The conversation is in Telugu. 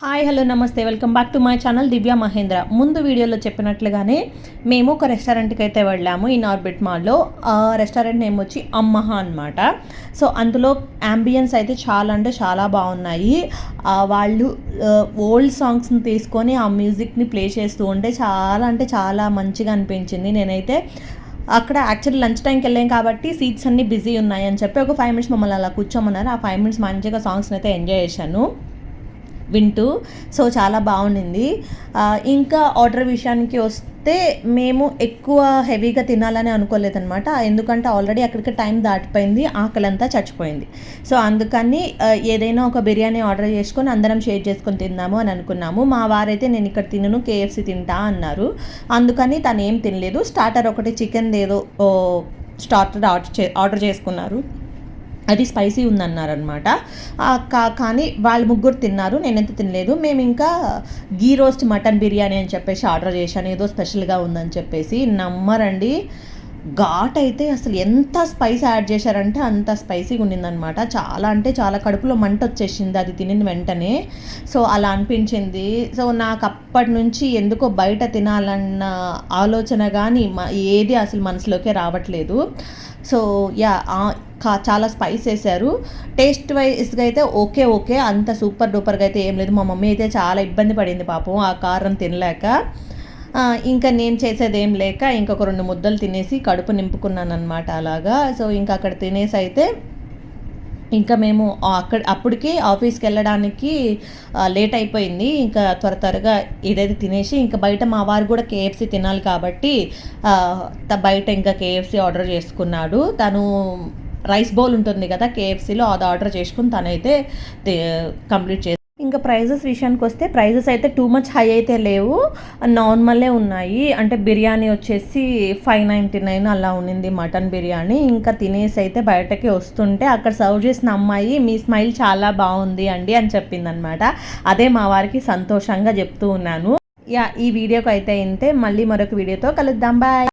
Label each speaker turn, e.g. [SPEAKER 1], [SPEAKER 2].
[SPEAKER 1] హాయ్ హలో నమస్తే welcome back to my channel Divya Mahendra. ముందు వీడియోలో చెప్పినట్లుగానే మేము ఒక రెస్టారెంట్కి అయితే వెళ్ళాము ఇన్ ఆర్బిట్ మాల్లో. రెస్టారెంట్ నేమ్ వచ్చి అమ్మహా అనమాట. సో అందులో యాంబియన్స్ అయితే చాలా అంటే చాలా బాగున్నాయి. వాళ్ళు ఓల్డ్ సాంగ్స్ని తీసుకొని ఆ మ్యూజిక్ని ప్లే చేస్తూ ఉంటే చాలా అంటే చాలా మంచిగా అనిపించింది. నేనైతే అక్కడ యాక్చువల్లీ లంచ్ టైంకి వెళ్ళాం కాబట్టి సీట్స్ అన్నీ బిజీ ఉన్నాయి అని చెప్పి ఒక 5 మినిట్స్ మమ్మల్ని అలా కూర్చోమన్నారు. ఆ 5 మినిట్స్ మంచిగా సాంగ్స్ని అయితే ఎంజాయ్ చేశాను వింటూ. సో చాలా బాగుండింది. ఇంకా ఆర్డర్ విషయానికి వస్తే మేము ఎక్కువ హెవీగా తినాలని అనుకోలేదన్నమాట. ఎందుకంటే ఆల్రెడీ అక్కడికి టైం దాటిపోయింది, ఆకలంతా చచ్చిపోయింది. సో అందుకని ఏదైనా ఒక బిర్యానీ ఆర్డర్ చేసుకొని అందరం షేర్ చేసుకొని తిందాము అని అనుకున్నాము. మా వారైతే నేను ఇక్కడ తినను, కేఎఫ్సి తింటా అన్నారు. అందుకని తను ఏం తినలేదు. స్టార్టర్ ఒకటి చికెన్ ఏదో స్టార్టర్ ఆర్డర్ చేసుకున్నారు. అది స్పైసీ ఉందన్నారనమాట. కానీ వాళ్ళు ముగ్గురు తిన్నారు, నేనైతే తినలేదు. మేము ఇంకా గీ రోస్ట్ మటన్ బిర్యానీ అని చెప్పేసి ఆర్డర్ చేశాను, ఏదో స్పెషల్గా ఉందని చెప్పేసి. నమ్మరండి, ఘాట్ అయితే అసలు ఎంత స్పైస్ యాడ్ చేశారంటే అంత స్పైసీగా ఉండిందనమాట. చాలా అంటే చాలా కడుపులో మంట వచ్చేసింది అది తినిన వెంటనే. సో అలా అనిపించింది. సో నాకు అప్పటి నుంచి ఎందుకో బయట తినాలన్న ఆలోచన కానీ ఏది అసలు మనసులోకే రావట్లేదు. సో చాలా స్పైస్ వేశారు. టేస్ట్ వైజ్గా అయితే ఓకే, అంత సూపర్ డూపర్గా అయితే ఏం లేదు. మా మమ్మీ అయితే చాలా ఇబ్బంది పడింది పాపం ఆ కారం తినలేక. ఇంకా నేను చేసేది ఏం లేక ఇంకొక 2 ముద్దలు తినేసి కడుపు నింపుకున్నాను అనమాట అలాగా. సో ఇంకా అక్కడ తినేసి అయితే ఇంకా మేము అప్పటికి ఆఫీస్కి వెళ్ళడానికి లేట్ అయిపోయింది. ఇంకా త్వరగా ఇదైతే తినేసి ఇంకా బయట మా వారు కూడా కేఎఫ్సి తినాలి కాబట్టి బయట ఇంకా కేఎఫ్సి ఆర్డర్ చేసుకున్నాడు. తను రైస్ బౌల్ ఉంటుంది కదా కేఎఫ్సీలో, అది ఆర్డర్ చేసుకుని తనైతే కంప్లీట్ చేసి. ఇంకా ప్రైజెస్ విషయానికి వస్తే ప్రైజెస్ అయితే టూ మచ్ హై అయితే లేవు, నార్మలే ఉన్నాయి. అంటే బిర్యానీ వచ్చేసి 599 అలా ఉన్నింది మటన్ బిర్యానీ. ఇంకా తినేసి అయితే బయటకి వస్తుంటే అక్కడ సర్వ్ చేసిన అమ్మాయి మీ స్మైల్ చాలా బాగుంది అండి అని చెప్పిందనమాట. అదే మా వారికి సంతోషంగా చెప్తూ ఉన్నాను. ఈ వీడియోకి అయితే ఇంతే. మళ్ళీ మరొక వీడియోతో కలుద్దాం. బాయ్.